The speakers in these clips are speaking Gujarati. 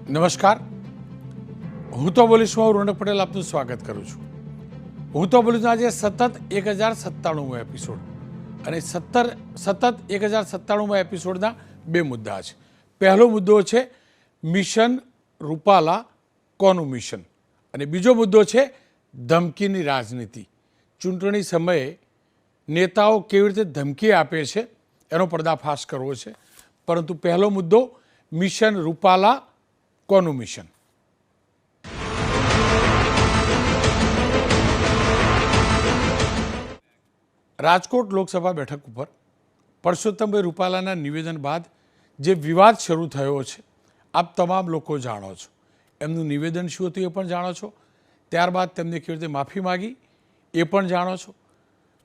નમસ્કાર, હું તો બોલીશમાં રોનક પટેલ આપનું સ્વાગત કરું છું. હું તો બોલીશનો આજે સતત 1097મો એપિસોડ અને સતત 1097મા એપિસોડના બે મુદ્દા છે. પહેલો મુદ્દો છે મિશન રૂપાલા કોનું મિશન, અને બીજો મુદ્દો છે ધમકીની રાજનીતિ. ચૂંટણી સમયે નેતાઓ કેવી રીતે ધમકી આપે છે એનો પર્દાફાશ કરવો છે. પરંતુ પહેલો મુદ્દો મિશન રૂપાલા કોનું મિશન. રાજકોટ લોકસભા બેઠક ઉપર પરસોત્તમભાઈ રૂપાલાના નિવેદન બાદ જે વિવાદ શરૂ થયો છે આપ તમામ લોકો જાણો છો. એમનું નિવેદન શું હતું એ પણ જાણો છો. ત્યારબાદ તેમને કેવી રીતે માફી માગી એ પણ જાણો છો.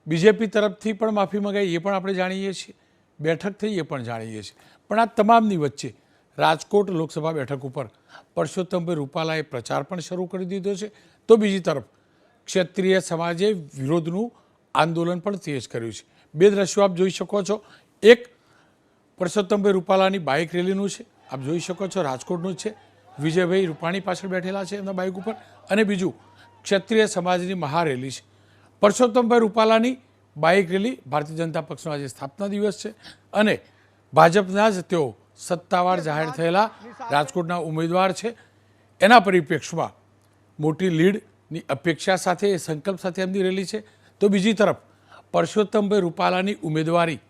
બીજેપી તરફથી પણ માફી મંગાઈ એ પણ આપણે જાણીએ છીએ. બેઠક થઈ એ પણ જાણીએ છીએ. પણ આ તમામની વચ્ચે રાજકોટ લોકસભા બેઠક ઉપર પરસોત્તમભાઈ રૂપાલાએ પ્રચાર પણ શરૂ કરી દીધો છે. તો બીજી તરફ ક્ષત્રિય સમાજે વિરોધનું આંદોલન પણ તેજ કર્યું છે. બે દ્રશ્યો આપ જોઈ શકો છો. એક પરસોત્તમભાઈ રૂપાલાની બાઇક રેલીનું છે, આપ જોઈ શકો છો, રાજકોટનું છે. વિજયભાઈ રૂપાણી પાછળ બેઠેલા છે એમના બાઇક ઉપર. અને બીજું ક્ષત્રિય સમાજની મહારેલી છે. પરસોત્તમભાઈ રૂપાલાની બાઇક રેલી, ભારતીય જનતા પક્ષનો આજે સ્થાપના દિવસ છે અને ભાજપના જ તેઓ સત્તાવાર જાહેર થયેલા રાજકોટના ઉમેદવાર છે. એના પરિપ્રેક્ષમાં મોટી લીડની અપેક્ષા સાથે, એ સંકલ્પ સાથે એમની રેલી છે. તો બીજી તરફ પરસોત્તમભાઈ રૂપાલાની ઉમેદવારી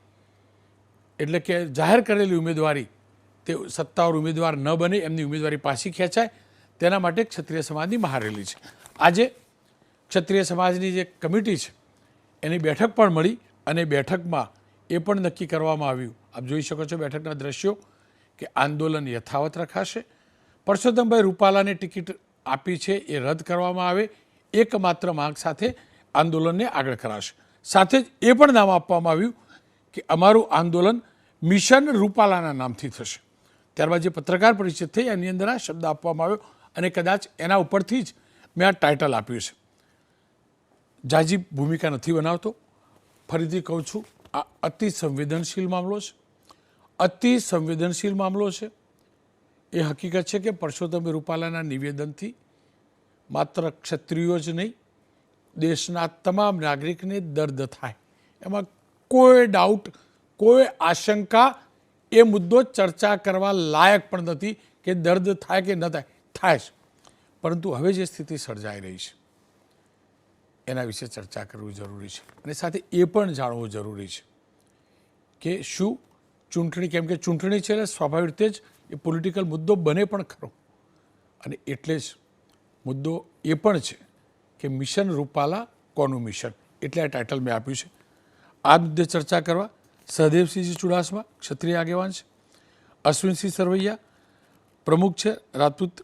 એટલે કે જાહેર કરેલી ઉમેદવારી તે સત્તાવાર ઉમેદવાર ન બને, એમની ઉમેદવારી પાછી ખેંચાય, તેના માટે ક્ષત્રિય સમાજની મહારેલી છે. આજે ક્ષત્રિય સમાજની જે કમિટી છે એની બેઠક પણ મળી અને બેઠકમાં એ પણ નક્કી કરવામાં આવ્યું, આપ જોઈ શકો છો બેઠકના દ્રશ્યો, કે આંદોલન યથાવત રખાશે. પરસોત્તમભાઈ રૂપાલાને ટિકિટ આપી છે એ રદ કરવામાં આવે, એકમાત્ર માંગ સાથે આંદોલનને આગળ કરાશે. સાથે જ એ પણ નામ આપવામાં આવ્યું કે અમારું આંદોલન મિશન રૂપાલાના નામથી થશે. ત્યારબાદ જે પત્રકાર પરિષદ થઈ એની અંદર આ શબ્દ આપવામાં આવ્યો અને કદાચ એના ઉપરથી જ મેં આ ટાઇટલ આપ્યું છે. જાજી ભૂમિકા નથી બનાવતો, ફરીથી કહું છું, આ અતિ સંવેદનશીલ મામલો છે. અતિ સંવેદનશીલ મામલો છે. એ હકીકત છે કે પરસોત્તમભાઈ રૂપાલાના નિવેદનથી માત્ર ક્ષત્રિયો જ નહીં, દેશના તમામ નાગરિકને દર્દ થાય, એમાં કોઈ ડાઉટ, કોઈ આશંકા, એ મુદ્દો ચર્ચા કરવા લાયક પણ નથી કે દર્દ થાય કે ન થાય, થાય છે. પરંતુ હવે જે સ્થિતિ સર્જાઈ રહી છે એના વિશે ચર્ચા કરવી જરૂરી છે અને સાથે એ પણ જાણવું જરૂરી છે કે શું ચૂંટણી, કેમ કે ચૂંટણી છે એટલે સ્વાભાવિક રીતે જ એ પોલિટિકલ મુદ્દો બને પણ ખરો. અને એટલે જ મુદ્દો એ પણ છે કે મિશન રૂપાલા કોનું મિશન, એટલે આ ટાઇટલ મેં આપ્યું છે. આ મુદ્દે ચર્ચા કરવા સહદેવસિંહજી ચુડાસમા ક્ષત્રિય આગેવાન છે, અશ્વિનસિંહ સરવૈયા પ્રમુખ છે રાજપૂત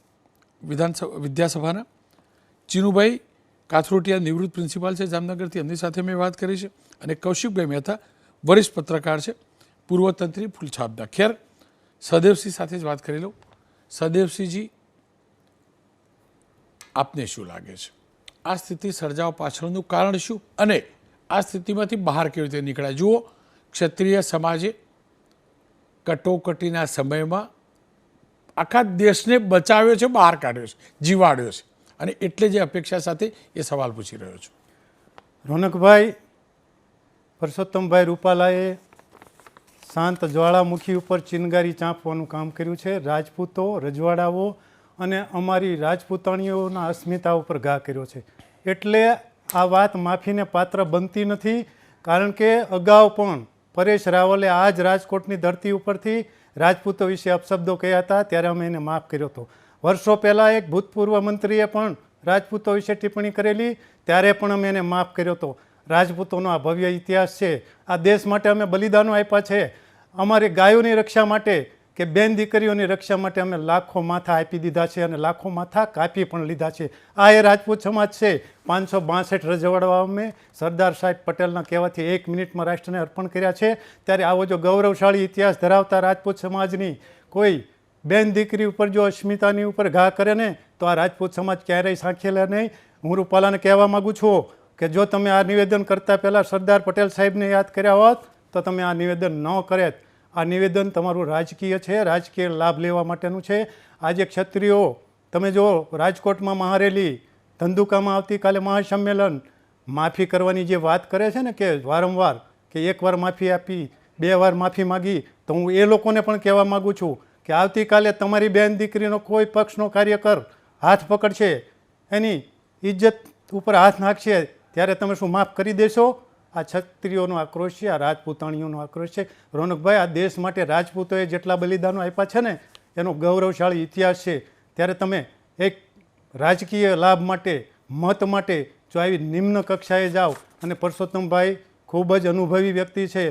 વિદ્યાસભાના, ચીનુભાઈ કાથરોટિયા નિવૃત્ત પ્રિન્સિપાલ છે જામનગરથી, એમની સાથે મેં વાત કરી છે, અને કૌશિકભાઈ મહેતા વરિષ્ઠ પત્રકાર છે, પૂર્વ તંત્રી ફૂલછાપના. ખેર, સહદેવસિંહ સાથે જ વાત કરી લઉં. સહદેવસિંહજી, આપને શું લાગે છે આ સ્થિતિ સર્જાવા પાછળનું કારણ શું અને આ સ્થિતિમાંથી બહાર કેવી રીતે નીકળાય? જુઓ, ક્ષત્રિય સમાજે કટોકટીના સમયમાં આખા દેશને બચાવ્યો છે, બહાર કાઢ્યો છે, જીવાડ્યો છે, અને એટલે જે અપેક્ષા સાથે એ સવાલ પૂછી રહ્યો છું. રોનકભાઈ, પરસોત્તમભાઈ રૂપાલાએ શાંત જ્વાળામુખી ઉપર ચિનગારી ચાંપવાનું કામ કર્યું છે. રાજપૂતો, રજવાડાઓ અને અમારી રાજપૂતાણીઓના અસ્મિતા ઉપર ઘા કર્યો છે. એટલે આ વાત માફીને પાત્ર બનતી નથી. કારણ કે અગાઉ પણ પરેશ રાવલે આ જ રાજકોટની ધરતી ઉપરથી રાજપૂતો વિશે અપશબ્દો કહ્યા હતા, ત્યારે અમે એને માફ કર્યો હતો. વર્ષો પહેલાં એક ભૂતપૂર્વ મંત્રીએ પણ રાજપૂતો વિશે ટિપ્પણી કરેલી, ત્યારે પણ અમે એને માફ કર્યો હતો. રાજપૂતોનો આ ભવ્ય ઇતિહાસ છે. આ દેશ માટે અમે બલિદાનો આપ્યા છે. અમારી ગાયોની રક્ષા માટે કે બેન દીકરીઓની રક્ષા માટે અમે લાખો માથા આપી દીધા છે અને લાખો માથા કાપી પણ લીધા છે. આ એ રાજપૂત સમાજ છે. 562 રજવાડાઓ અમે સરદાર સાહેબ પટેલના કહેવાથી 1 મિનિટમાં રાષ્ટ્રને અર્પણ કર્યા છે. ત્યારે આવો જો ગૌરવશાળી ઇતિહાસ ધરાવતા રાજપૂત સમાજની કોઈ બેન દીકરી ઉપર જો અસ્મિતાની ઉપર ઘા કરે ને, તો આ રાજપૂત સમાજ ક્યારેય સાંખેલા નહીં. હું રૂપાલાને કહેવા માગું છું કે જો તમે આ નિવેદન કરતા પહેલાં સરદાર પટેલ સાહેબને યાદ કર્યા હોત તો તમે આ નિવેદન ન કરેત. આ નિવેદન તમારું રાજકીય છે, રાજકીય લાભ લેવા માટેનું છે. આજે ક્ષત્રિયો તમે જો રાજકોટમાં મહારેલી, ધંધુકામાં આવતીકાલે મહાસંમેલન, માફી કરવાની જે વાત કરે છે ને કે વારંવાર કે એકવાર માફી આપી, 2 વાર માફી માગી, તો હું એ લોકોને પણ કહેવા માગું છું કે આવતીકાલે તમારી બેન દીકરીનો કોઈ પક્ષનો કાર્યકર હાથ પકડશે, એની ઇજ્જત ઉપર હાથ નાખશે, ત્યારે તમે શું માફ કરી દેશો? આ ક્ષત્રિયોનો આક્રોશ છે, આ રાજપૂતાણીઓનો આક્રોશ છે. રોનકભાઈ, આ દેશ માટે રાજપૂતોએ જેટલા બલિદાનો આપ્યા છે ને એનો ગૌરવશાળી ઇતિહાસ છે. ત્યારે તમે એક રાજકીય લાભ માટે, મત માટે જો આવી નિમ્ન કક્ષાએ જાઓ, અને પરસોત્તમભાઈ ખૂબ જ અનુભવી વ્યક્તિ છે,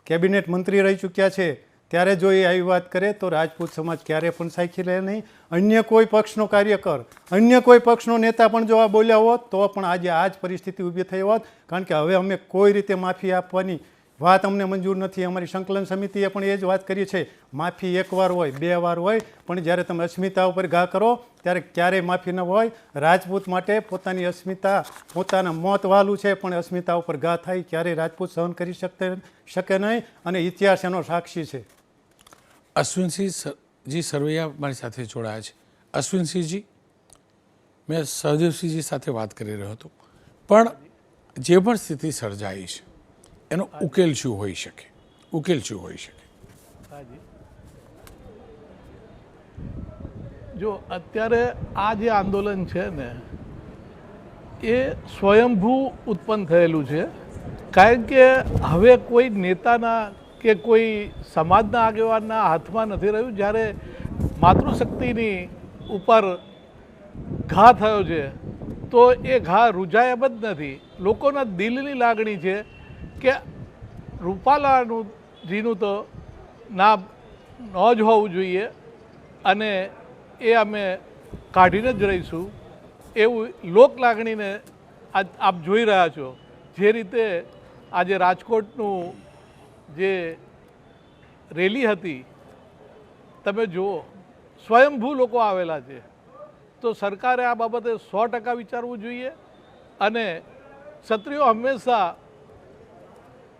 કેબિનેટ મંત્રી રહી ચૂક્યા છે, ત્યારે જો એ આવી વાત કરે તો રાજપૂત સમાજ ક્યારેય પણ સાખી લે નહીં. અન્ય કોઈ પક્ષનો કાર્યકર, અન્ય કોઈ પક્ષનો નેતા પણ જો આ બોલ્યા હોત તો પણ આજે આ જ પરિસ્થિતિ ઊભી થઈ હોત. કારણ કે હવે અમે કોઈ રીતે માફી આપવાની વાત અમને મંજૂર નથી. અમારી સંકલન સમિતિએ પણ એ જ વાત કરી છે, માફી 1 વાર હોય, 2 વાર હોય, પણ જ્યારે તમે અસ્મિતા ઉપર ઘા કરો ત્યારે ક્યારેય માફી ન હોય. રાજપૂત માટે પોતાની અસ્મિતા, પોતાના મોત વાલું છે, પણ અસ્મિતા ઉપર ઘા થાય ક્યારેય રાજપૂત સહન કરી શકે નહીં, અને ઇતિહાસ એનો સાક્ષી છે. અશ્વિનસિંહજી સરવૈયા મારી સાથે જોડાયા છે. અશ્વિનસિંહજી, મેં સહદેવસિંહજી સાથે વાત કરી રહ્યો હતો, પણ જે પણ સ્થિતિ સર્જાઈ છે એનો ઉકેલ શું હોઈ શકે? ઉકેલ શું હોઈ શકે? જો અત્યારે આ જે આંદોલન છે ને એ સ્વયંભૂ ઉત્પન્ન થયેલું છે. કારણ કે હવે કોઈ નેતાના કે કોઈ સમાજના આગેવાનના હાથમાં નથી રહ્યું. જ્યારે માતૃશક્તિની ઉપર ઘા થયો છે તો એ ઘા રૂજાય એમ જ નથી. લોકોના દિલની લાગણી છે કે રૂપાલાનું જીનું તો નામ ન જ હોવું જોઈએ, અને એ અમે કાઢીને જ રહીશું, એવું લોક લાગણીને આપ જોઈ રહ્યા છો. જે રીતે આજે રાજકોટનું જે રેલી હતી તમે જુઓ, સ્વયંભૂ લોકો આવેલા છે. તો સરકારે આ બાબતે 100% વિચારવું જોઈએ. અને ક્ષત્રિયો હંમેશા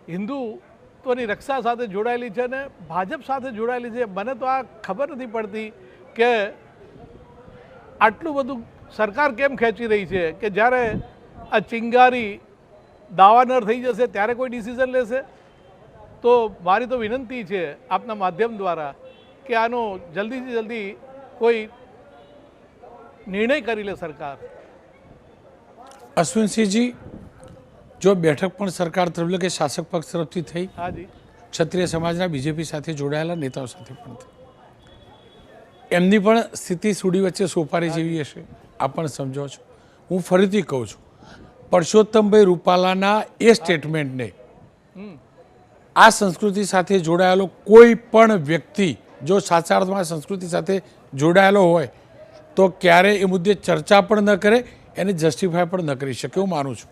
હિન્દુત્વની રક્ષા સાથે જોડાયેલી છે ને ભાજપ સાથે જોડાયેલી છે. મને તો આ ખબર નથી પડતી કે આટલું બધું સરકાર કેમ ખેંચી રહી છે કે જ્યારે આ ચિંગારી દાવાનળ થઈ જશે ત્યારે કોઈ ડિસિઝન લેશે. તો મારી તો વિનંતી છે આપના માધ્યમ દ્વારા કે આનો જલ્દીથી જલ્દી કોઈ નિર્ણય કરી લે સરકાર. અશ્વિનસિંહજી, જો બેઠક પણ સરકાર તરફ કે શાસક પક્ષ તરફથી થઈ, હાજી, ક્ષત્રિય સમાજના બીજેપી સાથે જોડાયેલા નેતાઓ સાથે પણ થઈ, એમની પણ સ્થિતિ સુડી વચ્ચે સોપારી જેવી હશે, આપ પણ સમજો છો. હું ફરીથી કહું છું, પરસોત્તમભાઈ રૂપાલાના એ સ્ટેટમેન્ટને આ સંસ્કૃતિ સાથે જોડાયેલો કોઈ પણ વ્યક્તિ જો સાચા અર્થમાં સંસ્કૃતિ સાથે જોડાયેલો હોય તો ક્યારે એ મુદ્દે ચર્ચા પણ ન કરે, એને જસ્ટિફાય પણ ન કરી શકે. હું માનું છું.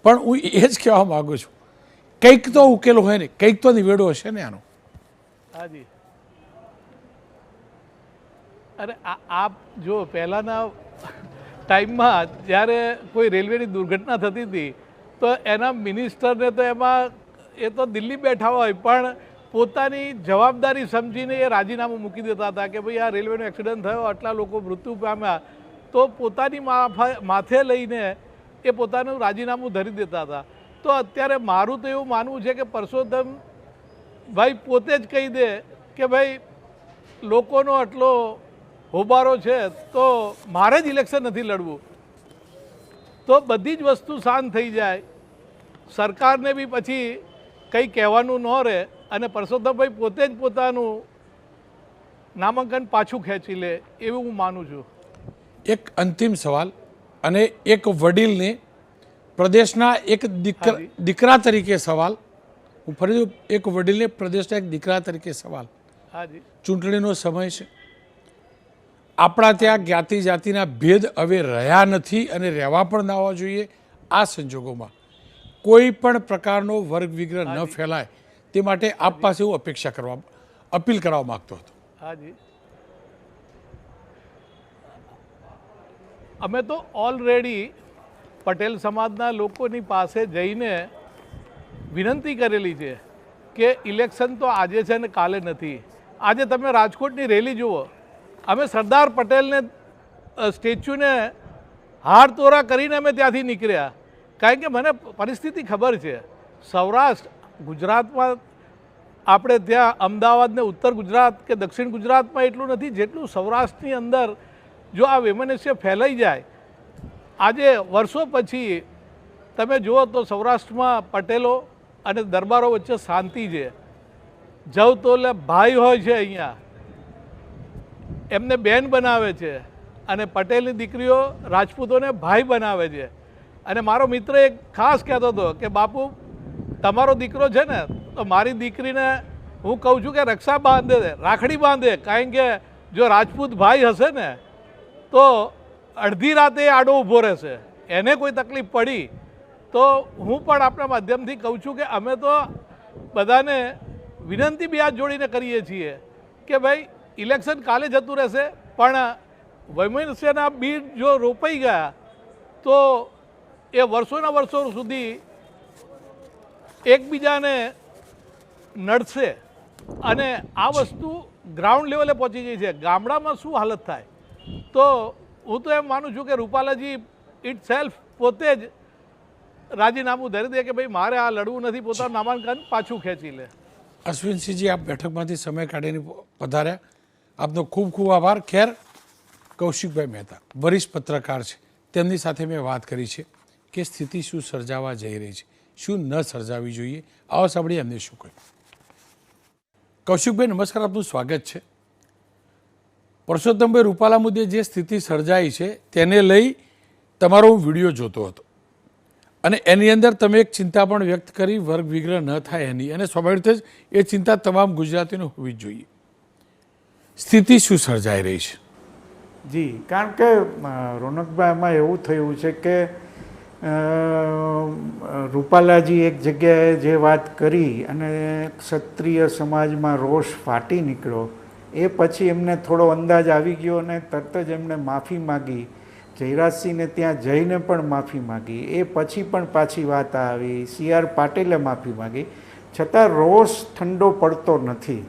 પણ હું એ જ કહેવા માગું છું, કંઈક તો ઉકેલ હોય ને, કંઈક તો નિવેડો હશે ને આનો. હાજી. અરે આપ જો પહેલાંના ટાઈમમાં જ્યારે કોઈ રેલવેની દુર્ઘટના થતી હતી તો એના મિનિસ્ટરને તો એમાં એ તો દિલ્હી બેઠા હોય પણ પોતાની જવાબદારી સમજીને એ રાજીનામું મૂકી દેતા હતા કે ભાઈ આ રેલવેનો એક્સિડન્ટ થયો, આટલા લોકો મૃત્યુ પામ્યા, તો પોતાની માથે લઈને એ પોતાનું રાજીનામું ધરી દેતા હતા. તો અત્યારે મારું તો એવું માનવું છે કે પરસોત્તમભાઈ પોતે જ કહી દે કે ભાઈ લોકોનો આટલો હોબારો છે તો મારે જ ઇલેક્શન નથી લડવું, તો બધી જ વસ્તુ શાંત થઈ જાય, સરકારને બી પછી કંઈ કહેવાનું ન રહે અને પરસોત્તમભાઈ પોતે જ પોતાનું નામાંકન પાછું ખેંચી લે, એવું હું માનું છું. એક અંતિમ સવાલ, અને એક વડીલને પ્રદેશના એક દીકરા તરીકે સવાલ, હું ફરી એક વડીલને પ્રદેશના એક દીકરા તરીકે સવાલ. હાજી. ચૂંટણીનો સમય છે, આપણા ત્યાં જ્ઞાતિ જાતિના ભેદ હવે રહ્યા નથી અને રહેવા પણ ના હોવા જોઈએ. આ સંજોગોમાં કોઈ પણ પ્રકારનો વર્ગ વિગ્રહ ન ફેલાય તે માટે આપ પાસે હું અપીલ કરવા માંગતો હતો. હાજી. અમે તો ઓલરેડી પટેલ સમાજના લોકોની પાસે જઈને વિનંતી કરેલી છે કે ઇલેક્શન તો આજે છે ને કાલે નથી. આજે તમે રાજકોટની રેલી જુઓ, અમે સરદાર પટેલને સ્ટેચ્યુને હાર તોરા કરીને અમે ત્યાંથી નીકળ્યા, કારણ કે મને પરિસ્થિતિ ખબર છે. સૌરાષ્ટ્ર ગુજરાતમાં આપણે ત્યાં અમદાવાદ ને ઉત્તર ગુજરાત કે દક્ષિણ ગુજરાતમાં એટલું નથી જેટલું સૌરાષ્ટ્રની અંદર જો આ વૈમનસ્ય ફેલાઈ જાય. આજે વર્ષો પછી તમે જુઓ તો સૌરાષ્ટ્રમાં પટેલો અને દરબારો વચ્ચે શાંતિ છે. જવ તો એટલે ભાઈ હોય છે, અહીંયા એમને બેન બનાવે છે અને પટેલની દીકરીઓ રાજપૂતોને ભાઈ બનાવે છે. અને મારો મિત્ર એક ખાસ કહેતો હતો કે બાપુ તમારો દીકરો છે ને તો મારી દીકરીને હું કહું છું કે રક્ષા બાંધે, રાખડી બાંધે, કારણ કે જો રાજપૂત ભાઈ હશે ને તો અડધી રાતે આડો ઊભો રહેશે. એને કોઈ તકલીફ પડી તો હું પણ આપણા માધ્યમથી કહું છું કે અમે તો બધાને વિનંતી બી હાથ જોડીને કરીએ છીએ કે ભાઈ ઇલેક્શન કાલે જતું રહેશે, પણ વૈમનસ્યના બીજ જો રોપાઈ ગયા તો એ વર્ષોના વર્ષો સુધી એકબીજાને નડશે. અને આ વસ્તુ ગ્રાઉન્ડ લેવલે પહોંચી ગઈ છે. ગામડામાં શું હાલત થાય, તો હું તો એમ માનું છું કે રૂપાલાજી ઇટ સેલ્ફ પોતે જ રાજીનામું ધરી દે કે ભાઈ મારે આ લડવું નથી, પોતાનું નામાંકન પાછું ખેંચી લે. અશ્વિનસિંહજી, આપ બેઠકમાંથી સમય કાઢીને પધાર્યા, આપનો ખૂબ ખૂબ આભાર. ખેર, કૌશિકભાઈ મહેતા વરિષ્ઠ પત્રકાર છે, તેમની સાથે મેં વાત કરી છે કે સ્થિતિ શું સર્જાવા જઈ રહી છે, શું ન સર્જાવી જોઈએ. આવો સાંભળીએ એમને શું કહ્યું. કૌશિકભાઈ નમસ્કાર, આપનું સ્વાગત છે. પરસોત્તમભાઈ રૂપાલા મુદ્દે જે સ્થિતિ સર્જાઈ છે તેને લઈ તમારો હું વિડીયો જોતો હતો અને એની અંદર તમે એક ચિંતા પણ વ્યક્ત કરી વર્ગ વિગ્રહ ન થાય એની, અને સ્વાભાવિક રીતે જ એ ચિંતા તમામ ગુજરાતીઓને હોવી જ જોઈએ. સ્થિતિ શું સર્જાઈ રહી છે? જી, કારણ કે રોનકભાઈ એમાં એવું થયું છે કે રૂપાલાજી એક જગ્યાએ જે વાત કરી અને ક્ષત્રિય સમાજમાં રોષ ફાટી નીકળ્યો, એ પછી એમને થોડો અંદાજ આવી ગયો અને તરત જ એમણે માફી માગી. જયરાજસિંહને ત્યાં જઈને પણ માફી માગી. એ પછી પણ પાછી વાત આવી, CR પાટીલે માફી માગી, છતાં રોષ ઠંડો પડતો નથી.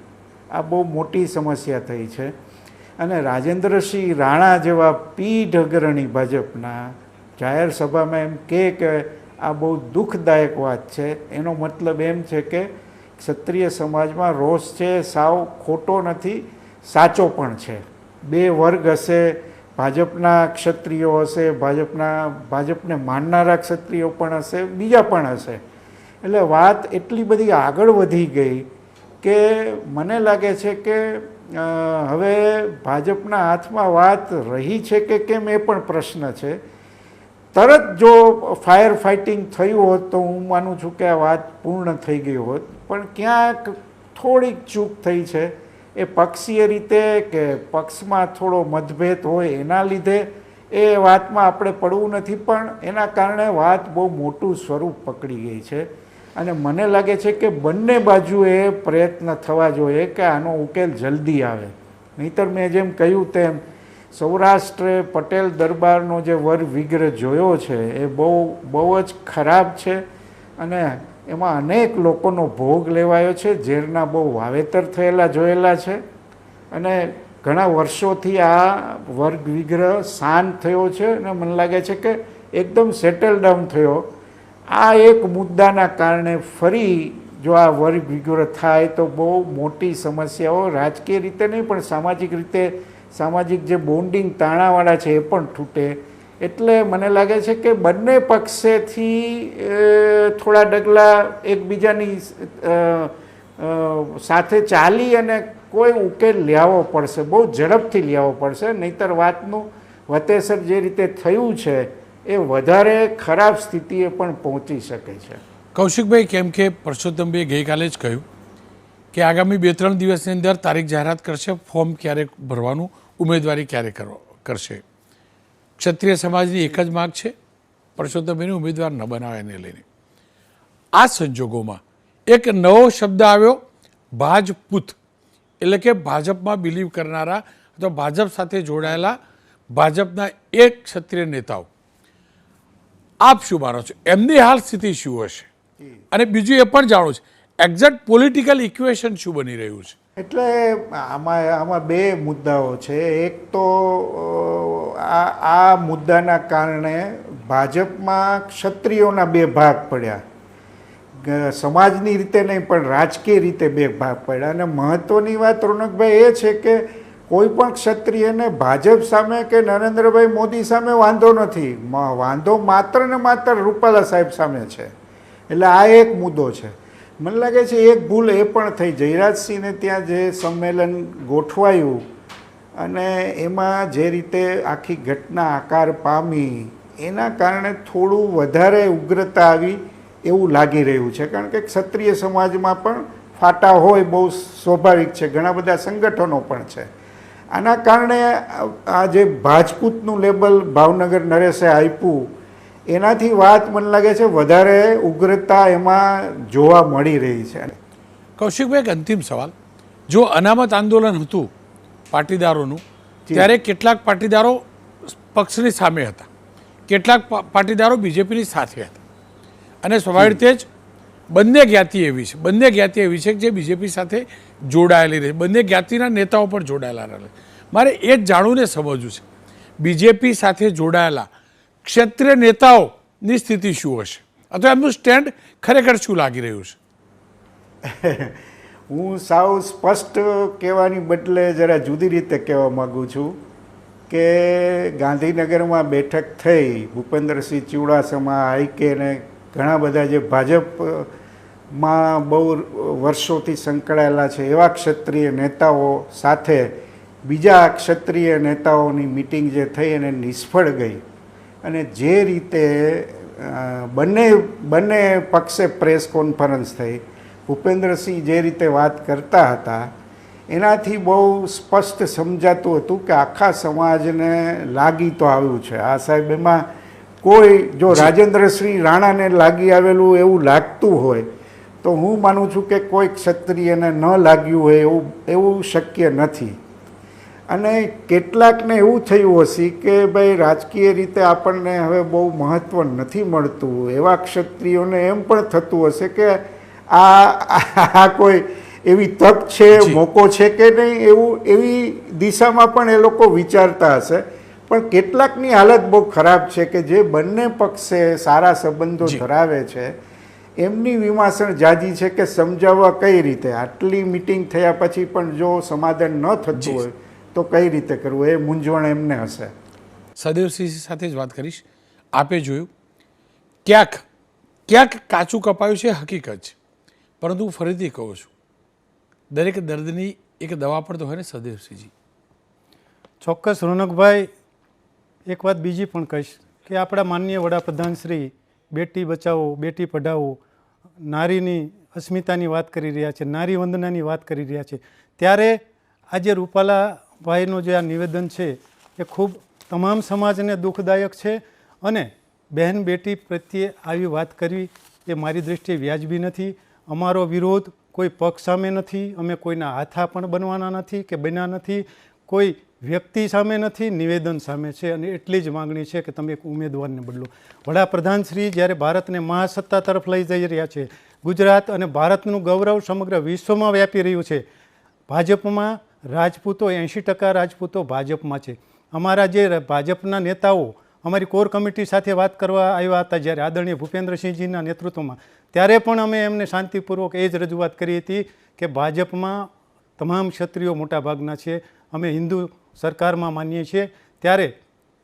આ બહુ મોટી સમસ્યા થઈ છે. અને રાજેન્દ્રસિંહ રાણા જેવા પીઢ અગ્રણી ભાજપના જાહેર સભામાં એમ કે આ બહુ દુઃખદાયક વાત છે. એનો મતલબ એમ છે કે ક્ષત્રિય સમાજમાં રોષ છે, સાવ ખોટો નથી, સાચો પણ છે. બે વર્ગ હશે, ભાજપના ક્ષત્રિયો હશે, ભાજપને માનનારા ક્ષત્રિયો પણ હશે, બીજા પણ હશે. એટલે વાત એટલી બધી આગળ વધી ગઈ કે મને લાગે છે કે હવે ભાજપના હાથમાં વાત રહી છે કે કેમ એ પણ પ્રશ્ન છે. તરત જો ફાયર ફાઇટિંગ થયું હોત તો હું માનું છું કે આ વાત પૂર્ણ થઈ ગઈ હોત, પણ ક્યાંક થોડીક ચૂક થઈ છે. એ પક્ષીય રીતે કે પક્ષમાં થોડો મતભેદ હોય એના લીધે એ વાતમાં આપણે પડવું નથી, પણ એના કારણે વાત બહુ મોટું સ્વરૂપ પકડી ગઈ છે. અને મને લાગે છે કે બંને બાજુએ પ્રયત્ન થવા જોઈએ કે આનો ઉકેલ જલ્દી આવે. નહીંતર મેં જેમ કહ્યું તેમ સૌરાષ્ટ્રે પટેલ દરબારનો જે વર્ગ વિગ્રહ જોયો છે એ બહુ જ ખરાબ છે અને એમાં અનેક લોકોનો ભોગ લેવાયો છે. ઝેરના બહુ વાવેતર થયેલા જોયેલા છે અને ઘણા વર્ષોથી આ વર્ગ વિગ્રહ શાંત થયો છે અને મને લાગે છે કે એકદમ સેટલ ડાઉન થયો. આ એક મુદ્દાના કારણે ફરી જો આ વર્ગ વિગ્રહ થાય તો બહુ મોટી સમસ્યાઓ રાજકીય રીતે નહીં પણ સામાજિક રીતે, સામાજિક જે બોન્ડિંગ તાણાવાળા છે એ પણ તૂટે. એટલે મને લાગે છે કે બંને પક્ષેથી થોડા ડગલા એકબીજાની સાથે ચાલી અને કોઈ ઉકેલ લાવવો પડશે, બહુ ઝડપથી લાવવો પડશે. નહીંતર વાતનું વતેસર જે રીતે થયું છે એ વધારે ખરાબ સ્થિતિએ પણ પહોંચી શકે છે. કૌશિકભાઈ, કેમ કે પરસોત્તમભાઈએ ગઈકાલે જ કહ્યું કે આગામી 2-3 દિવસની અંદર તારીખ જાહેરાત કરશે, ફોર્મ ક્યારે ભરવાનું, ઉમેદવારી ક્યારે કરશે. ક્ષત્રિય સમાજની એક જ માગ છે, પરસોત્તમભાઈને ઉમેદવાર ન બનાવે એને લઈને. આ સંજોગોમાં એક નવો શબ્દ આવ્યો, ભાજપૂત, એટલે કે ભાજપમાં બિલીવ કરનારા અથવા ભાજપ સાથે જોડાયેલા ભાજપના એક ક્ષત્રિય નેતાઓ. આપ શું માનો છો, એમની હાલ સ્થિતિ શું હશે? અને બીજું એ પણ જાણો છે એક્ઝેક્ટ પોલિટિકલ ઇક્વેશન શું બની રહ્યું છે? એટલે આમાં બે મુદ્દાઓ છે. એક તો આ મુદ્દાના કારણે ભાજપમાં ક્ષત્રિયોના બે ભાગ પડ્યા. સમાજની રીતે નહીં પણ રાજકીય રીતે બે ભાગ પડ્યા. અને મહત્ત્વની વાત રોનકભાઈ એ છે કે કોઈ પણ ક્ષત્રિયને ભાજપ સામે કે નરેન્દ્રભાઈ મોદી સામે વાંધો નથી, વાંધો માત્ર ને માત્ર રૂપાલા સાહેબ સામે છે. એટલે આ એક મુદ્દો છે. મને લાગે છે એક ભૂલ એ પણ થઈ, જયરાજસિંહને ત્યાં જે સંમેલન ગોઠવાયું અને એમાં જે રીતે આખી ઘટના આકાર પામી એના કારણે થોડું વધારે ઉગ્રતા આવી એવું લાગી રહ્યું છે. કારણ કે ક્ષત્રિય સમાજમાં પણ ફાટા હોય બહુ સ્વાભાવિક છે, ઘણા બધા સંગઠનો પણ છે. આના કારણે આ જે રાજપૂતનું લેબલ ભાવનગર નરેશે આપ્યું એનાથી વાત મને લાગે છે વધારે ઉગ્રતા એમાં જોવા મળી રહી છે. કૌશિકભાઈ, એક અંતિમ સવાલ. જો અનામત આંદોલન હતું પાટીદારોનું, ત્યારે કેટલાક પાટીદારો પક્ષની સામે હતા, કેટલાક પાટીદારો બીજેપીની સાથે હતા, અને સ્વાભાવિક રીતે જ બંને જ્ઞાતિ એવી છે કે જે બીજેપી સાથે જોડાયેલી રહે, બંને જ્ઞાતિના નેતાઓ પણ જોડાયેલા રહે. મારે એ જ જાણવું ને સમજવું છે, બીજેપી સાથે જોડાયેલા ક્ષત્રિય નેતાઓની સ્થિતિ શું હશે, અથવા એમનું સ્ટેન્ડ ખરેખર શું લાગી રહ્યું છે? હું સાવ સ્પષ્ટ કહેવાની બદલે જરા જુદી રીતે કહેવા માગું છું કે ગાંધીનગરમાં બેઠક થઈ, ભૂપેન્દ્રસિંહ ચુડાસમા, આઈકે ને ઘણા બધા જે ભાજપમાં બહુ વર્ષોથી સંકળાયેલા છે એવા ક્ષત્રિય નેતાઓ સાથે બીજા ક્ષત્રિય નેતાઓની મિટિંગ જે થઈ અને નિષ્ફળ ગઈ. અને જે રીતે બંને પક્ષે પ્રેસ કોન્ફરન્સ થઈ, ભૂપેન્દ્રસિંહ જે રીતે વાત કરતા હતા એનાથી બહુ સ્પષ્ટ સમજાતું હતું કે આખા સમાજને લાગી તો આવ્યું છે. આ સાહેબ એમાં કોઈ જો રાજેન્દ્રસિંહ રાણાને લાગી આવેલું એવું લાગતું હોય તો હું માનું છું કે કોઈ ક્ષત્રિયને ન લાગ્યું હોય એવું શક્ય નથી. અને કેટલાકને એવું થયું હશે કે ભાઈ રાજકીય રીતે આપણને હવે બહુ મહત્ત્વ નથી મળતું, એવા ક્ષત્રિયોને એમ પણ થતું હશે કે આ કોઈ એવી તક છે, મોકો છે કે નહીં, એવી દિશામાં પણ એ લોકો વિચારતા હશે. પણ કેટલાકની હાલત બહુ ખરાબ છે કે જે બંને પક્ષે સારા સંબંધો ધરાવે છે એમની વિમાસણ જાજી છે કે સમજાવવા કઈ રીતે. આટલી મિટિંગ થયા પછી પણ જો સમાધાન ન થતું હોય તો કઈ રીતે કરવું, એ મૂંઝવણ એમને હશે. સદેવસિંહ સાથે જ વાત કરીશ. આપે જોયું ક્યાંક કાચું કપાયું છે, હકીકત છે, પરંતુ હું ફરીથી કહું છું, દરેક દર્દની એક દવા પણ તો હોય ને સદેવસિંહજી. ચોક્કસ રોનકભાઈ, એક વાત બીજી પણ કહીશ કે આપણા માનનીય વડાપ્રધાન શ્રી બેટી બચાવો બેટી પઢાઓ, નારીની અસ્મિતાની વાત કરી રહ્યા છે, નારી વંદનાની વાત કરી રહ્યા છે. ત્યારે આજે રૂપાલાભાઈનું જે આ નિવેદન છે એ ખૂબ તમામ સમાજને દુઃખદાયક છે. અને બહેન બેટી પ્રત્યે આવી વાત કરવી એ મારી દૃષ્ટિએ વ્યાજબી નથી. અમારો વિરોધ કોઈ પક્ષ સામે નથી, અમે કોઈના હાથા પણ બનવાના નથી કે બન્યા નથી, કોઈ વ્યક્તિ સામે નથી, નિવેદન સામે છે. અને એટલી જ માગણી છે કે તમે એક ઉમેદવારને બદલો. વડાપ્રધાન શ્રી જ્યારે ભારતને મહાસત્તા તરફ લઈ જઈ રહ્યા છે, ગુજરાત અને ભારતનું ગૌરવ સમગ્ર વિશ્વમાં વ્યાપી રહ્યું છે. ભાજપમાં રાજપૂતો 80% રાજપૂતો ભાજપમાં છે. અમારા જે ભાજપના નેતાઓ અમારી કોર કમિટી સાથે વાત કરવા આવ્યા હતા જ્યારે આદરણીય ભૂપેન્દ્રસિંહજીના નેતૃત્વમાં, ત્યારે પણ અમે એમને શાંતિપૂર્વક એ જ રજૂઆત કરી હતી કે ભાજપમાં તમામ ક્ષત્રિયો મોટાભાગના છે, અમે હિન્દુ સરકારમાં માનીએ છીએ, ત્યારે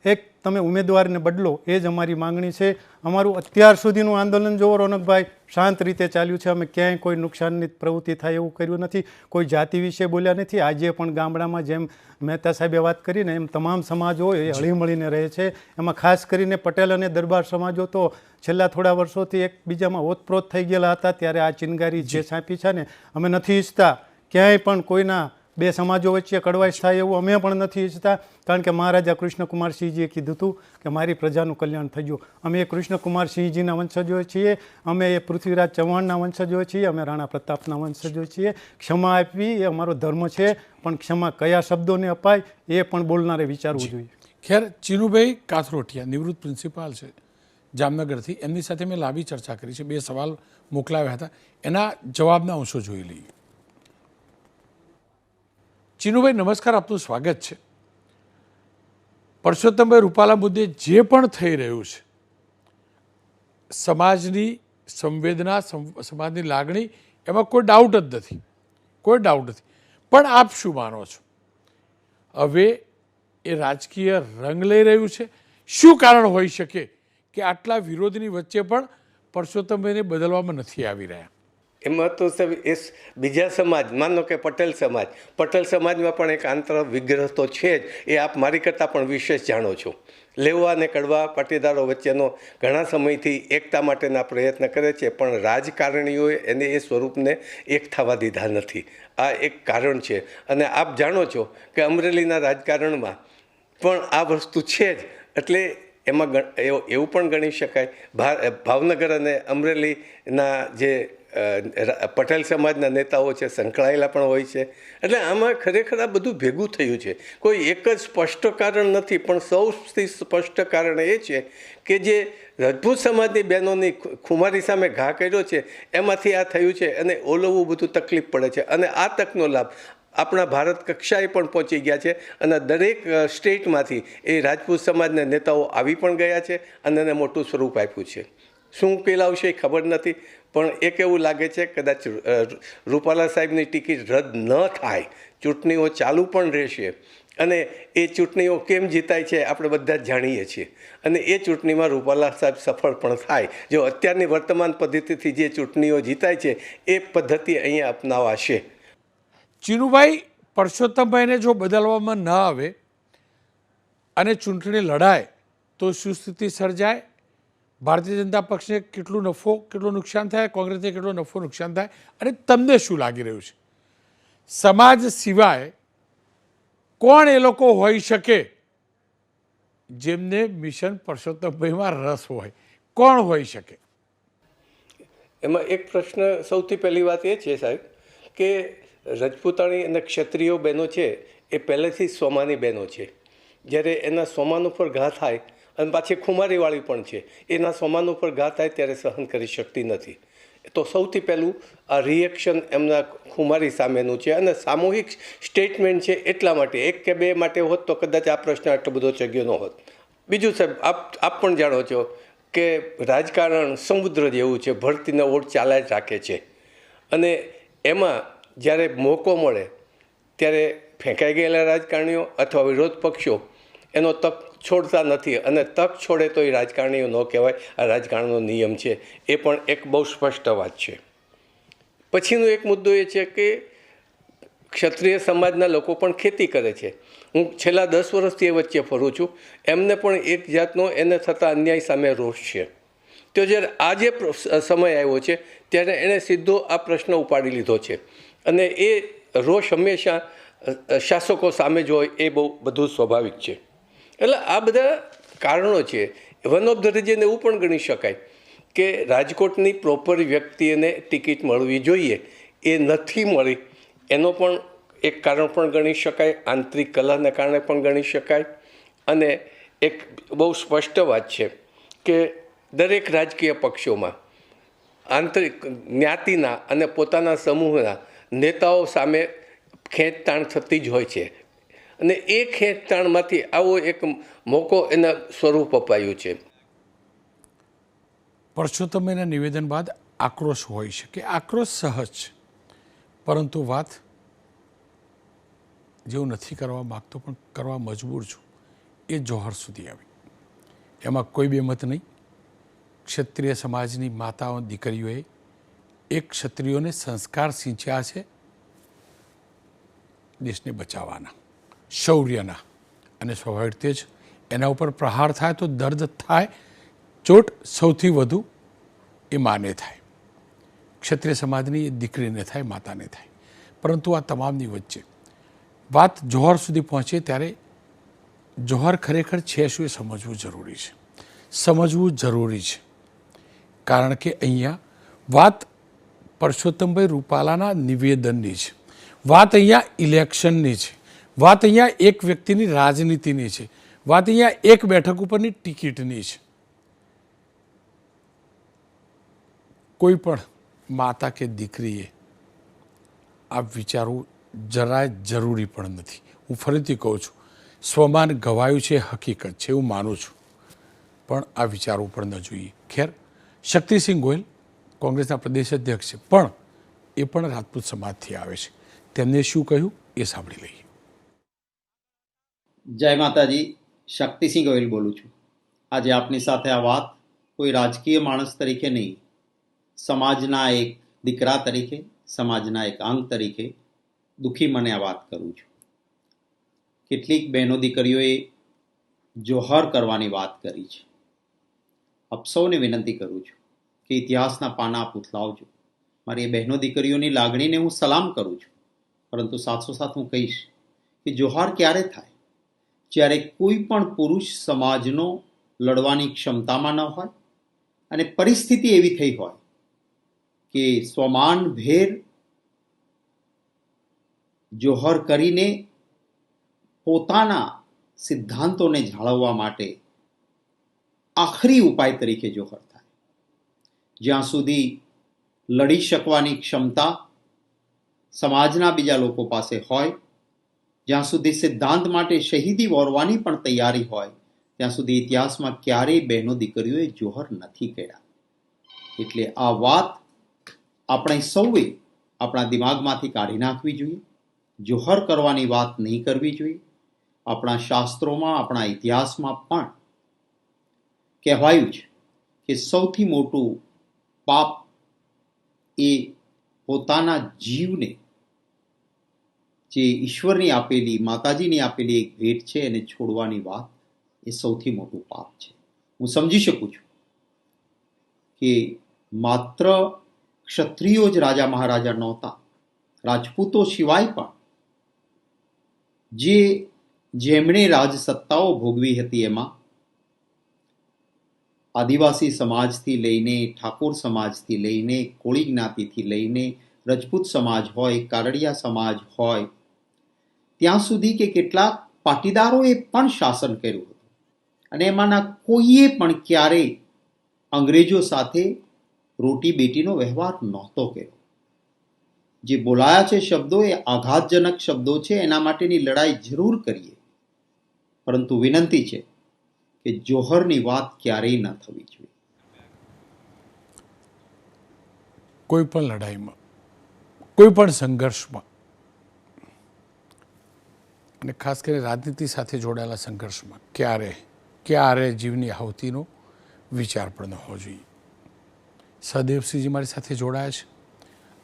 એક તમે ઉમેદવારને બદલો એ જ અમારી માંગણી છે. અમારું અત્યાર સુધીનું આંદોલન જુઓ રોનકભાઈ, શાંત રીતે ચાલ્યું છે. અમે ક્યાંય કોઈ નુકસાનની પ્રવૃત્તિ થાય એવું કર્યું નથી, કોઈ જાતિ વિશે બોલ્યા નથી. આજે પણ ગામડામાં જેમ મહેતા સાહેબે વાત કરીને એમ તમામ સમાજો એ હળીમળીને રહે છે. એમાં ખાસ કરીને પટેલ અને દરબાર સમાજો તો છેલ્લા થોડા વર્ષોથી એકબીજામાં ઓતપ્રોત થઈ ગયેલા હતા. ત્યારે આ ચિનગારી જે છાપી છે ને, અમે નથી ઈચ્છતા ક્યાંય પણ કોઈના બે સમાજો વચ્ચે કડવાશ થાય એવું અમે પણ નથી ઈચ્છતા. કારણ કે મહારાજા કૃષ્ણકુમારસિંહજીએ કીધું હતું કે મારી પ્રજાનું કલ્યાણ થઈ ગયું. અમે એ કૃષ્ણકુમારસિંહજીના વંશજો છીએ, અમે એ પૃથ્વીરાજ ચૌહાણના વંશજો છીએ, અમે રાણા પ્રતાપના વંશજો છીએ. ક્ષમા આપવી એ અમારો ધર્મ છે, પણ ક્ષમા કયા શબ્દોને અપાય એ પણ બોલનારે વિચારવું જોઈએ. ખેર, ચીનુભાઈ કાથરોટિયા નિવૃત્ત પ્રિન્સિપાલ છે, જામનગરથી, એમની સાથે મેં લાંબી ચર્ચા કરી છે. 2 સવાલ મોકલાવ્યા હતા, એના જવાબના અંશો જોઈ લઈએ. ચીનુભાઈ નમસ્કાર, આપનું સ્વાગત છે. પરસોત્તમભાઈ રૂપાલા મુદ્દે જે પણ થઈ રહ્યું છે, સમાજની સંવેદના, સમાજની લાગણી, એમાં કોઈ ડાઉટ જ નથી, કોઈ ડાઉટ નથી. પણ આપ શું માનો છો, હવે એ રાજકીય રંગ લઈ રહ્યું છે? શું કારણ હોઈ શકે કે આટલા વિરોધની વચ્ચે પણ પરસોત્તમભાઈને બદલવામાં નથી આવી રહ્યા? એમાં તો સાહેબ એ બીજા સમાજ, માનો કે પટેલ સમાજમાં પણ એક આંતર વિગ્રહ તો છે જ. એ આપ મારી કરતાં પણ વિશેષ જાણો છો. લેવા અને કડવા પાટીદારો વચ્ચેનો ઘણા સમયથી એકતા માટેના પ્રયત્ન કરે છે, પણ રાજકારણીઓએ એને એ સ્વરૂપને એક થવા દીધા નથી. આ એક કારણ છે. અને આપ જાણો છો કે અમરેલીના રાજકારણમાં પણ આ વસ્તુ છે જ. એટલે એમાં એવું પણ ગણી શકાય ભાવનગર અને અમરેલીના જે પટેલ સમાજના નેતાઓ છે સંકળાયેલા પણ હોય છે. એટલે આમાં ખરેખર આ બધું ભેગું થયું છે. કોઈ એક જ સ્પષ્ટ કારણ નથી, પણ સૌથી સ્પષ્ટ કારણ એ છે કે જે રજપૂત સમાજની બહેનોની ખુમારી સામે ઘા કર્યો છે, એમાંથી આ થયું છે. અને ઓલવવું બધું તકલીફ પડે છે. અને આ તકનો લાભ આપણા ભારત કક્ષાએ પણ પહોંચી ગયા છે. અને દરેક સ્ટેટમાંથી એ રાજપૂત સમાજના નેતાઓ આવી પણ ગયા છે અને એને મોટું સ્વરૂપ આપ્યું છે. શું ઉકેલ આવશે એ ખબર નથી, પણ એક એવું લાગે છે કદાચ રૂપાલા સાહેબની ટિકિટ રદ ન થાય, ચૂંટણીઓ ચાલુ પણ રહેશે. અને એ ચૂંટણીઓ કેમ જીતાય છે આપણે બધા જ જાણીએ છીએ. અને એ ચૂંટણીમાં રૂપાલા સાહેબ સફળ પણ થાય. જો અત્યારની વર્તમાન પદ્ધતિથી જે ચૂંટણીઓ જીતાય છે એ પદ્ધતિ અહીંયા અપનાવાશે. ચીનુભાઈ, પરસોત્તમભાઈને જો બદલવામાં ન આવે અને ચૂંટણી લડાય તો શું સ્થિતિ સર્જાય? ભારતીય જનતા પક્ષને કેટલો નફો, કેટલું નુકસાન થાય? કોંગ્રેસને કેટલો નફો, નુકસાન થાય? અને તમને શું લાગી રહ્યું છે, સમાજ સિવાય કોણ એ લોકો હોઈ શકે જેમને મિશન પરસોત્તમભાઈમાં રસ હોય? કોણ હોઈ શકે? એમાં એક પ્રશ્ન, સૌથી પહેલી વાત એ છે સાહેબ કે રજપૂતાણી અને ક્ષત્રિયો બહેનો છે એ પહેલેથી સોમાની બહેનો છે. જ્યારે એના સોમાન ઉપર ઘા થાય, અને પાછી ખુમારીવાળી પણ છે, એના સોમાન ઉપર ઘા થાય ત્યારે સહન કરી શકતી નથી. તો સૌથી પહેલું આ રિએક્શન એમના ખુમારી સામેનું છે. અને સામૂહિક સ્ટેટમેન્ટ છે એટલા માટે, એક કે બે માટે હોત તો કદાચ આ પ્રશ્ન આટલો બધો ચગ્યો ન હોત. બીજું સાહેબ, આપ પણ જાણો છો કે રાજકારણ સમુદ્ર જેવું છે, ભરતીને ઓટ ચાલ્યા જ રાખે છે. અને એમાં જ્યારે મોકો મળે ત્યારે ફેંકાઈ ગયેલા રાજકારણીઓ અથવા વિરોધ પક્ષો એનો તક છોડતા નથી. અને તક છોડે તો એ રાજકારણીઓ ન કહેવાય. આ રાજકારણનો નિયમ છે. એ પણ એક બહુ સ્પષ્ટ વાત છે. પછીનો એક મુદ્દો એ છે કે ક્ષત્રિય સમાજના લોકો પણ ખેતી કરે છે. હું છેલ્લા 10 વર્ષથી એ વચ્ચે ફરું છું. એમને પણ એક જાતનો એને થતા અન્યાય સામે રોષ છે. તો જ્યારે આ જે સમય આવ્યો છે ત્યારે એણે સીધો આ પ્રશ્ન ઉપાડી લીધો છે. અને એ રોષ હંમેશા શાસકો સામે જ હોય, એ બહુ બધું સ્વાભાવિક છે. એટલે આ બધા કારણો છે. વન ઓફ ધ રીઝન એવું પણ ગણી શકાય કે રાજકોટની પ્રોપર વ્યક્તિને ટિકિટ મળવી જોઈએ, એ નથી મળી. એનો પણ એક કારણ પણ ગણી શકાય, આંતરિક કલહને કારણે પણ ગણી શકાય. અને એક બહુ સ્પષ્ટ વાત છે કે દરેક રાજકીય પક્ષોમાં આંતરિક જ્ઞાતિના અને પોતાના સમૂહના નેતાઓ સામે ખેંચતાણ થતી જ હોય છે. અને એ ખેંચતાણમાંથી આવો એક મોકો એને સ્વરૂપ અપાયું છે. પરસોત્તમભાઈના નિવેદન બાદ આક્રોશ હોઈ શકે. આક્રોશ સહજ છે, પરંતુ વાત જેવું નથી કરવા માગતો પણ કરવા મજબૂર છું, એ જોહર સુધી આવી. એમાં કોઈ બેમત નહીં. ક્ષત્રિય સમાજની માતાઓ, દીકરીઓએ એક ક્ષત્રિયોને સંસ્કાર સિંચ્યા છે દેશને બચાવવાના, શૌર્યના. અને સ્વાભાવિક તે જ એના ઉપર પ્રહાર થાય તો દર્દ થાય, ચોટ સૌથી વધુ એ માને થાય, ક્ષત્રિય સમાજની એ દીકરીને થાય, માતાને થાય. પરંતુ આ તમામની વચ્ચે વાત જોહર સુધી પહોંચે ત્યારે જોહર ખરેખર છે શું એ સમજવું જરૂરી છે. સમજવું જરૂરી છે, કારણ કે અહીંયા વાત પરસોત્તમભાઈ રૂપાલાના નિવેદનની છે, વાત અહીંયા ઇલેક્શનની છે, વાત અહીંયા એક વ્યક્તિની રાજનીતિની છે, વાત અહીંયા એક બેઠક ઉપરની ટિકિટની છે. કોઈ પણ માતા કે દીકરીએ આ વિચારવું જરાય જરૂરી પણ નથી. હું ફરીથી કહું છું, સ્વમાન ગવાયું છે હકીકત છે, હું માનું છું, પણ આ વિચારવું પણ ન જોઈએ. ખેર, શક્તિસિંહ ગોહિલ કોંગ્રેસના પ્રદેશ અધ્યક્ષ છે, પણ એ પણ રાજપૂત સમાજથી આવે છે. તેમને શું કહ્યું એ સાંભળી લઈએ. જય માતાજી, શક્તિસિંહ ગોહિલ બોલું છું. આજે આપની સાથે આ વાત કોઈ રાજકીય માણસ તરીકે નહીં, સમાજના એક દીકરા તરીકે, સમાજના એક અંગ તરીકે દુઃખી મને આ વાત કરું છું. કેટલીક બહેનો દીકરીઓએ જોહર કરવાની વાત કરી છે. આપ સૌને વિનંતી કરું છું કે ઇતિહાસના પાના આપ ઉથલાવજો. મારી એ બહેનો દીકરીઓની લાગણીને હું સલામ કરું છું, પરંતુ સાથોસાથ હું કહીશ કે જોહાર ક્યારે થાય? જ્યારે કોઈ પણ પુરુષ સમાજનો લડવાની ક્ષમતામાં ન હોય અને પરિસ્થિતિ એવી થઈ હોય કે સ્વમાન ભેર જોહર કરીને પોતાના સિદ્ધાંતોને જાળવવા માટે આખરી ઉપાય તરીકે જોહર થાય. જ્યાં સુધી લડી શકવાની ક્ષમતા સમાજના બીજા લોકો પાસે હોય, જ્યાં સુધી સિદ્ધાંત માટે શહીદી વોરવાની પણ તૈયારી હોય, ત્યાં સુધી ઇતિહાસમાં ક્યારેય બહેનો દીકરીઓએ જોહર નથી કર્યા. એટલે આ વાત આપણે સૌએ આપણા દિમાગમાંથી કાઢી નાખવી જોઈએ. જોહર કરવાની વાત નહીં કરવી જોઈએ. આપણા શાસ્ત્રોમાં, આપણા ઇતિહાસમાં પણ કહેવાયું છે કે સૌથી મોટું પાપ એ પોતાના જીવને, જે ઈશ્વરની આપેલી, માતાજીની આપેલી એક ભેટ છે, એને છોડવાની વાત એ સૌથી મોટું પાપ છે. હું સમજી શકું છું કે માત્ર ક્ષત્રિયો જ રાજા મહારાજા નહોતા, રાજપૂતો સિવાય પણ જેમણે રાજસત્તાઓ ભોગવી હતી એમાં આદિવાસી સમાજથી લઈને, ઠાકોર સમાજથી લઈને, કોળી જ્ઞાતિથી લઈને, રજપૂત સમાજ હોય, કારડિયા સમાજ હોય, ત્યાં સુધી કે કેટલાક પાટીદારોએ પણ શાસન કર્યું હતું. અને એમાંના કોઈએ પણ ક્યારેય અંગ્રેજો સાથે રોટી બેટીનો વ્યવહાર નહોતો કર્યો. જે બોલાયા છે શબ્દો એ આઘાતજનક શબ્દો છે, એના માટેની લડાઈ જરૂર કરીએ, પરંતુ વિનંતી છે કે જોહરની વાત ક્યારેય ન થવી જોઈએ. કોઈ પણ લડાઈમાં, કોઈ પણ સંઘર્ષમાં, અને ખાસ કરીને રાજનીતિ સાથે જોડાયેલા સંઘર્ષમાં ક્યારે જીવની આહુતિનો વિચાર પણ ન હોવો જોઈએ. સહદેવસિંહજી મારી સાથે જોડાયા છે,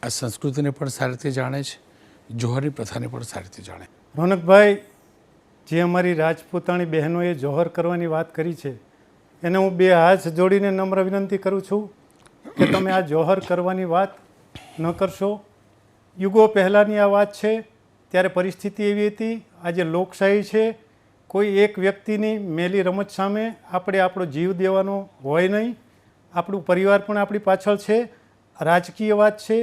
આ સંસ્કૃતિને પણ સારી રીતે જાણે છે, જોહરની પ્રથાને પણ સારી રીતે જાણે. રોનકભાઈ, જે અમારી રાજપૂતાણી બહેનોએ જોહર કરવાની વાત કરી છે, એને હું બે હાથ જોડીને નમ્ર વિનંતી કરું છું કે તમે આ જોહર કરવાની વાત ન કરશો. યુગો પહેલાંની આ વાત છે, ત્યારે પરિસ્થિતિ એવી હતી. આજે લોકશાહી છે, કોઈ એક વ્યક્તિની મેલી રમત સામે આપણે આપણો જીવ દેવાનો હોય નહીં. આપણું પરિવાર પણ આપણી પાછળ છે. રાજકીય વાત છે,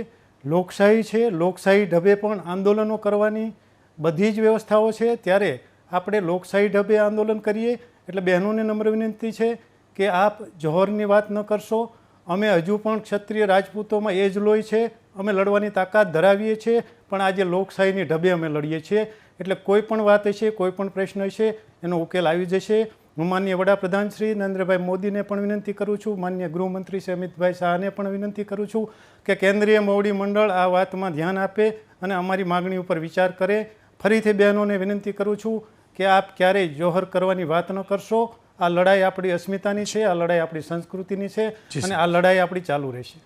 લોકશાહી છે, લોકશાહી ઢબે પણ આંદોલનો કરવાની બધી જ વ્યવસ્થાઓ છે. ત્યારે આપણે લોકશાહી ઢબે આંદોલન કરીએ. એટલે બહેનોને નમ્ર વિનંતી છે કે આપ જોહરની વાત ન કરશો. અમે હજુ પણ ક્ષત્રિય રાજપૂતોમાં એ જ લોહી છે, અમે લડવાની તાકાત ધરાવીએ છીએ, પણ આજે લોકશાહીની ઢબે અમે લડીએ છીએ. એટલે કોઈ પણ વાત હશે, કોઈ પણ પ્રશ્ન હશે, એનો ઉકેલ આવી જશે. હું માનનીય વડાપ્રધાન શ્રી નરેન્દ્રભાઈ મોદીને પણ વિનંતી કરું છું, માનનીય ગૃહમંત્રી શ્રી અમિતભાઈ શાહને પણ વિનંતી કરું છું કે કેન્દ્રીય મોવડી મંડળ આ વાતમાં ધ્યાન આપે અને અમારી માગણી ઉપર વિચાર કરે. ફરીથી બહેનોને વિનંતી કરું છું કે આપ ક્યારેય જોહર કરવાની વાત ન કરશો. આ લડાઈ આપણી અસ્મિતાની છે, આ લડાઈ આપણી સંસ્કૃતિની છે, અને આ લડાઈ આપણી ચાલુ રહેશે.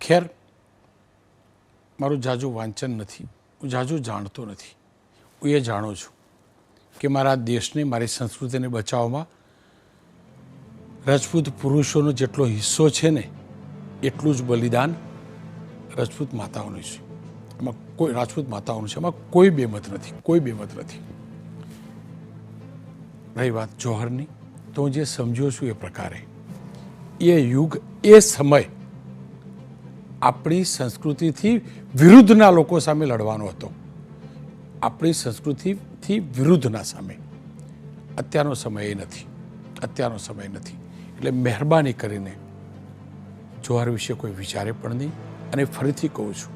ખેર, મારું જાજુ વાંચન નથી, હું જાજુ જાણતો નથી. હું એ જાણું છું કે મારા દેશને, મારી સંસ્કૃતિને બચાવવામાં રાજપૂત પુરુષોનો જેટલો હિસ્સો છે ને, એટલું જ બલિદાન રાજપૂત માતાઓનું છે. એમાં કોઈ રાજપૂત માતાઓનું છે, એમાં કોઈ બેમત નથી, કોઈ બેમત નથી. રહી વાત જોહરની, તો હું જે સમજ્યો છું એ પ્રકારે, એ યુગ, એ સમય આપણી સંસ્કૃતિથી વિરુદ્ધના લોકો સામે લડવાનો હતો. આપણી સંસ્કૃતિથી વિરુદ્ધના સામે. અત્યારનો સમય એ નથી, અત્યારનો સમય નથી. એટલે મહેરબાની કરીને જોહર વિશે કોઈ વિચારે પણ નહીં. અને ફરીથી કહું છું,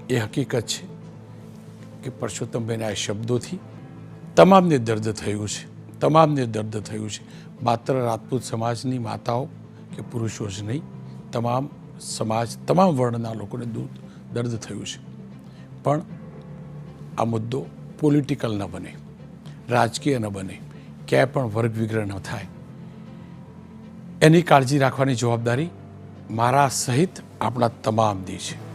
એ હકીકત છે કે પરસોત્તમભાઈના આ શબ્દોથી તમામને દર્દ થયું છે, તમામને દર્દ થયું છે. માત્ર રાજપૂત સમાજની માતાઓ કે પુરુષો જ નહીં, તમામ સમાજ, તમામ વર્ણના લોકોને દર્દ થયું છે. પણ આ મુદ્દો પોલિટિકલ ન બને, રાજકીય ન બને, ક્યાંય પણ વર્ગ વિગ્રહ ન થાય, એની કાળજી રાખવાની જવાબદારી મારા સહિત આપણા તમામની છે.